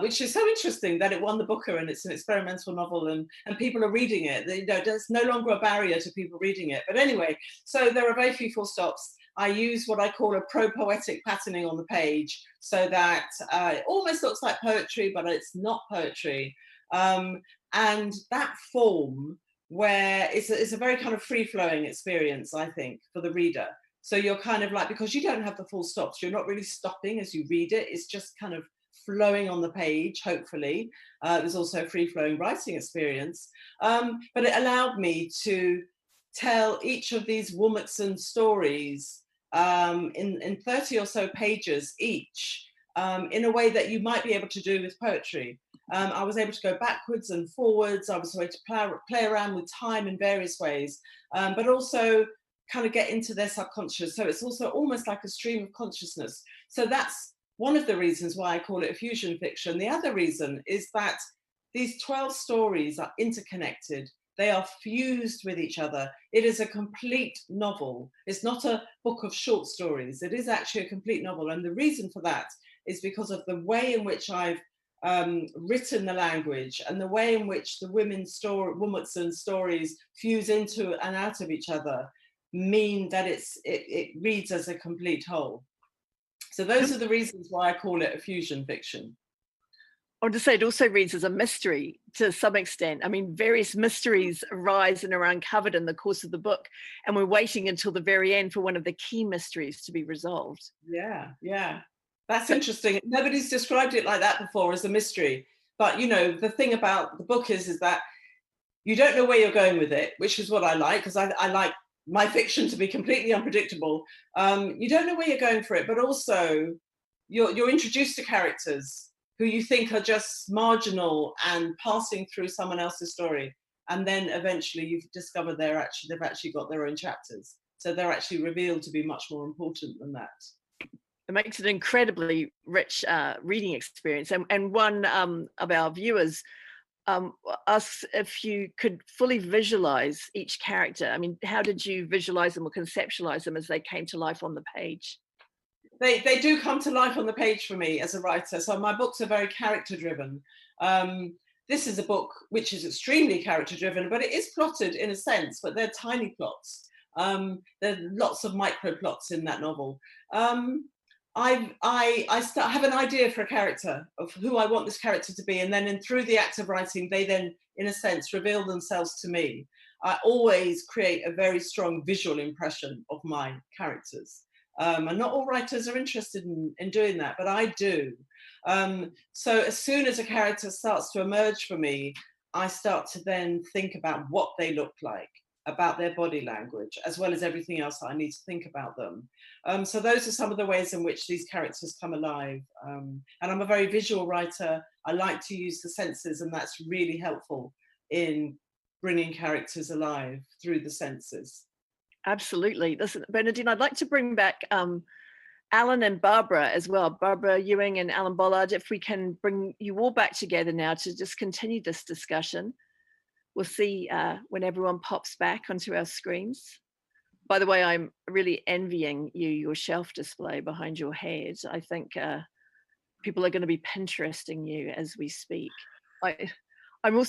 which is so interesting that it won the Booker and it's an experimental novel and people are reading it. There's no longer a barrier to people reading it. But anyway, so there are very few full stops. I use what I call a pro-poetic patterning on the page so that it almost looks like poetry, but it's not poetry. And that form where it's a very kind of free-flowing experience, I think, for the reader. So you're kind of like, because you don't have the full stops, you're not really stopping as you read it. It's just kind of flowing on the page, hopefully. There's also a free-flowing writing experience. But it allowed me to tell each of these Womertson stories in 30 or so pages each, in a way that you might be able to do with poetry. I was able to go backwards and forwards. I was able to play around with time in various ways, but also kind of get into their subconscious. So it's also almost like a stream of consciousness. So that's one of the reasons why I call it a fusion fiction. The other reason is that these 12 stories are interconnected. They are fused with each other. It is a complete novel. It's not a book of short stories. It is actually a complete novel. And the reason for that is because of the way in which I've written the language and the way in which the Womertson stories fuse into and out of each other mean that it reads as a complete whole. So those are the reasons why I call it a fusion fiction. I would say it also reads as a mystery to some extent. I mean, various mysteries arise and are uncovered in the course of the book, and we're waiting until the very end for one of the key mysteries to be resolved. Yeah. That's interesting. Nobody's described it like that before, as a mystery. But, you know, the thing about the book is that you don't know where you're going with it, which is what I like, because I like my fiction to be completely unpredictable. You don't know where you're going for it, but also you're introduced to characters who you think are just marginal and passing through someone else's story. And then eventually you've discovered they've actually got their own chapters. So they're actually revealed to be much more important than that. It makes it an incredibly rich reading experience. And one of our viewers asked if you could fully visualize each character. I mean, how did you visualize them or conceptualize them as they came to life on the page? They do come to life on the page for me as a writer. So my books are very character driven. This is a book which is extremely character driven, but it is plotted in a sense, but they're tiny plots. There are lots of micro plots in that novel. I have an idea for a character of who I want this character to be, and then through the act of writing, they then, in a sense, reveal themselves to me. I always create a very strong visual impression of my characters. And not all writers are interested in doing that, but I do. So as soon as a character starts to emerge for me, I start to then think about what they look like, about their body language, as well as everything else that I need to think about them. So those are some of the ways in which these characters come alive. And I'm a very visual writer. I like to use the senses, and that's really helpful in bringing characters alive through the senses. Absolutely. Listen, Bernadine, I'd like to bring back Alan and Barbara as well, Barbara Ewing and Alan Bollard, if we can bring you all back together now to just continue this discussion. We'll see when everyone pops back onto our screens. By the way, I'm really envying your shelf display behind your head. I think people are going to be Pinteresting you as we speak. I'm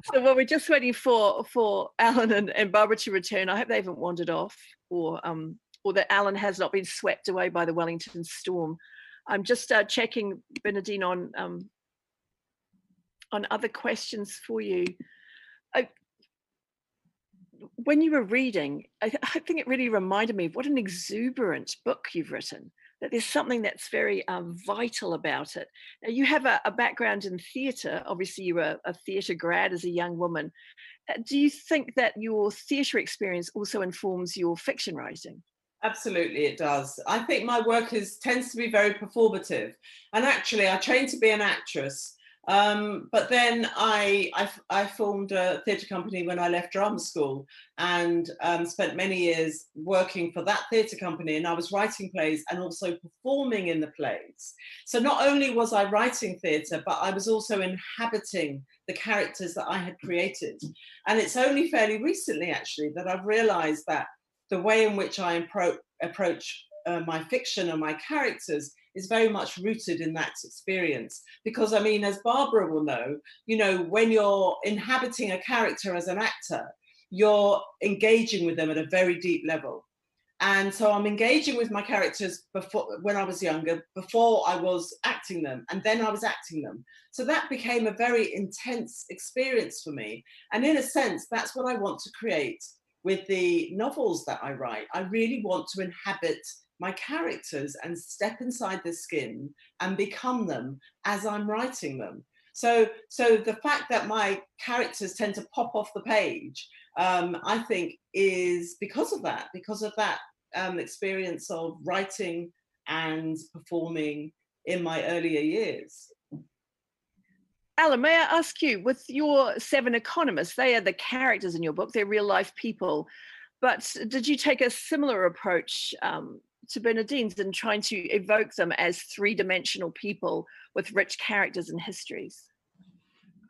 So while we're just waiting for Alan and Barbara to return, I hope they haven't wandered off, or that Alan has not been swept away by the Wellington storm. I'm just checking, Bernadine, on other questions for you. When you were reading, I think it really reminded me of what an exuberant book you've written, that there's something that's very vital about it. Now, you have a background in theatre. Obviously, you were a theatre grad as a young woman. Do you think that your theatre experience also informs your fiction writing? Absolutely, it does. I think my work tends to be very performative. And actually, I trained to be an actress. But then I formed a theatre company when I left drama school, and spent many years working for that theatre company, and I was writing plays and also performing in the plays. So not only was I writing theatre, but I was also inhabiting the characters that I had created. And it's only fairly recently, actually, that I've realised that the way in which I approach my fiction and my characters is very much rooted in that experience. Because, I mean, as Barbara will know, when you're inhabiting a character as an actor, you're engaging with them at a very deep level. And so I'm engaging with my characters when I was younger, before I was acting them, and then I was acting them. So that became a very intense experience for me. And in a sense, that's what I want to create with the novels that I write. I really want to inhabit my characters and step inside their skin and become them as I'm writing them. So the fact that my characters tend to pop off the page, I think is because of that experience of writing and performing in my earlier years. Alan, may I ask you, with your 7 economists, they are the characters in your book, they're real life people, but did you take a similar approach to Bernadine's in trying to evoke them as 3-dimensional people with rich characters and histories?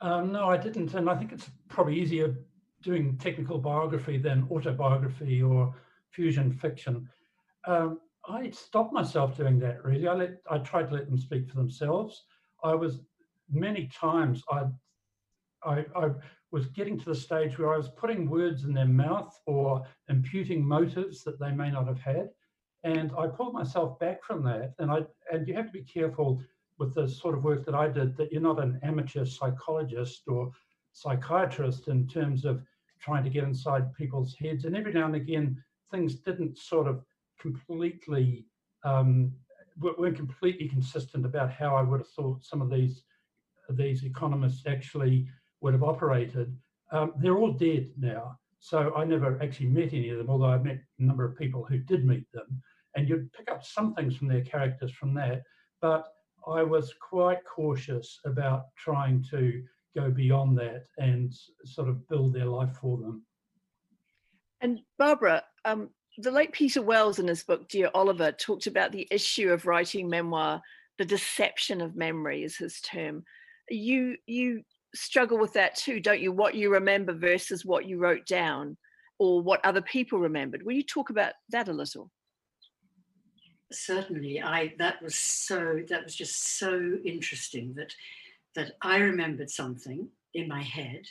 No, I didn't, and I think it's probably easier doing technical biography than autobiography or fusion fiction. I stopped myself doing that, really. I tried to let them speak for themselves. Many times I was getting to the stage where I was putting words in their mouth or imputing motives that they may not have had. And I pulled myself back from that. And you have to be careful with the sort of work that I did, that you're not an amateur psychologist or psychiatrist in terms of trying to get inside people's heads. And every now and again, things didn't sort of completely, weren't completely consistent about how I would have thought some of these economists actually would have operated. They're all dead now. So I never actually met any of them, although I met a number of people who did meet them. And you'd pick up some things from their characters from that. But I was quite cautious about trying to go beyond that and sort of build their life for them. And Barbara, the late Peter Wells in his book, Dear Oliver, talked about the issue of writing memoir, the deception of memory is his term. You struggle with that too, don't you? What you remember versus what you wrote down or what other people remembered. Will you talk about that a little? Certainly. That was just so interesting that I remembered something in my head,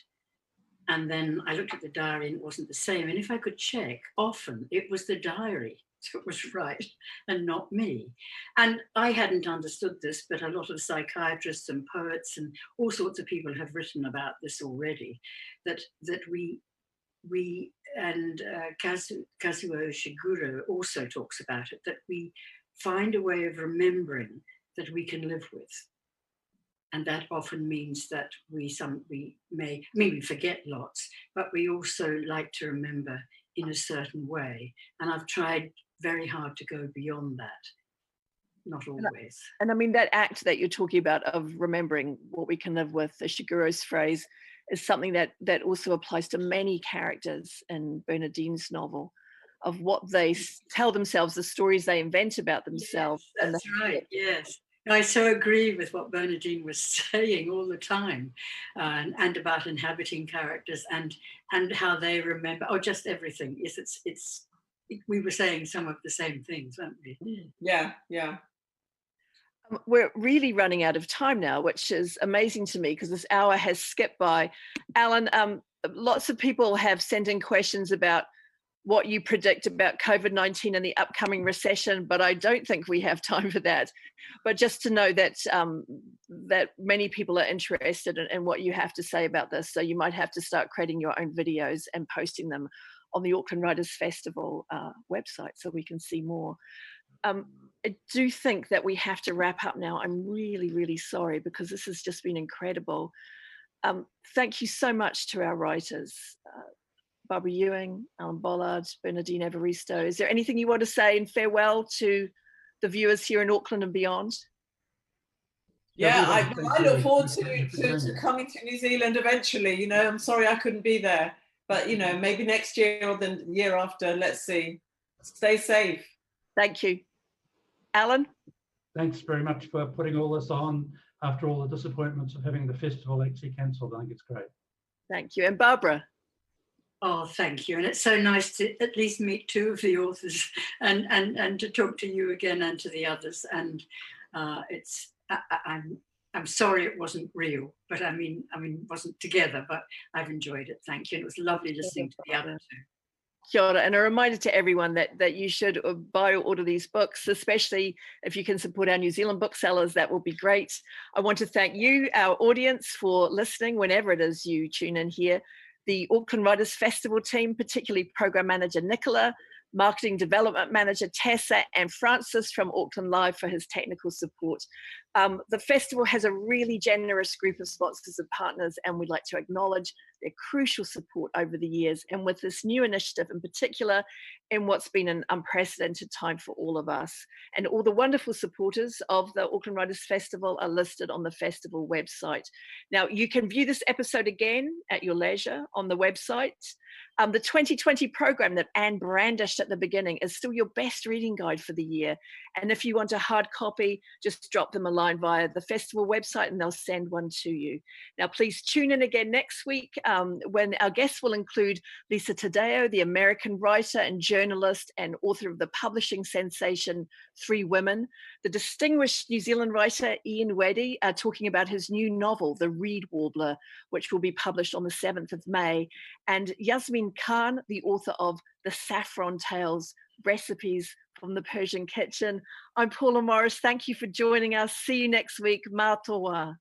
and then I looked at the diary and it wasn't the same. And if I could check, often it was the diary that was right and not me. And I hadn't understood this, but a lot of psychiatrists and poets and all sorts of people have written about this already, that we and Kazuo Ishiguro also talks about it, that we find a way of remembering that we can live with. And that often means that we forget lots, but we also like to remember in a certain way. And I've tried very hard to go beyond that. Not always. And I mean, that act that you're talking about of remembering what we can live with, Ishiguro's phrase, is something that also applies to many characters in Bernadine's novel, of what they tell themselves, the stories they invent about themselves. Yes, that's right, yes. I so agree with what Bernadine was saying all the time, and about inhabiting characters and how they remember, just everything. Yes, we were saying some of the same things, weren't we? Yeah. We're really running out of time now, which is amazing to me because this hour has skipped by. Alan, lots of people have sent in questions about what you predict about COVID-19 and the upcoming recession, but I don't think we have time for that. But just to know that that many people are interested in what you have to say about this, so you might have to start creating your own videos and posting them on the Auckland Writers Festival website so we can see more. I do think that we have to wrap up now. I'm really, really sorry because this has just been incredible. Thank you so much to our writers, Barbara Ewing, Alan Bollard, Bernadine Evaristo. Is there anything you want to say in farewell to the viewers here in Auckland and beyond? Yeah, I look forward to coming to New Zealand eventually. I'm sorry I couldn't be there, but maybe next year or the year after. Let's see. Stay safe. Thank you. Alan? Thanks very much for putting all this on after all the disappointments of having the festival actually cancelled. I think it's great. Thank you. And Barbara? Oh, thank you. And it's so nice to at least meet 2 of the authors and to talk to you again and to the others. And I'm sorry it wasn't real, but I mean, wasn't together, but I've enjoyed it. Thank you. And it was lovely listening to the other 2. Kia ora, and a reminder to everyone that you should buy or order these books, especially if you can support our New Zealand booksellers, that will be great. I want to thank you, our audience, for listening whenever it is you tune in here. The Auckland Writers Festival team, particularly Program Manager Nicola, Marketing Development Manager Tessa, and Francis from Auckland Live for his technical support. The festival has a really generous group of sponsors and partners, and we'd like to acknowledge their crucial support over the years, and with this new initiative in particular, in what's been an unprecedented time for all of us. And all the wonderful supporters of the Auckland Writers Festival are listed on the festival website. Now, you can view this episode again at your leisure on the website. The 2020 program that Anne brandished at the beginning is still your best reading guide for the year. And if you want a hard copy, just drop them a line via the festival website and they'll send one to you. Now, please tune in again next week when our guests will include Lisa Taddeo, the American writer and journalist and author of the publishing sensation 3 Women, the distinguished New Zealand writer Ian Weddy, talking about his new novel, The Reed Warbler, which will be published on the 7th of May, and Yasmin Khan, the author of The Saffron Tales, Recipes from the Persian Kitchen. I'm Paula Morris. Thank you for joining us. See you next week. Mā toa.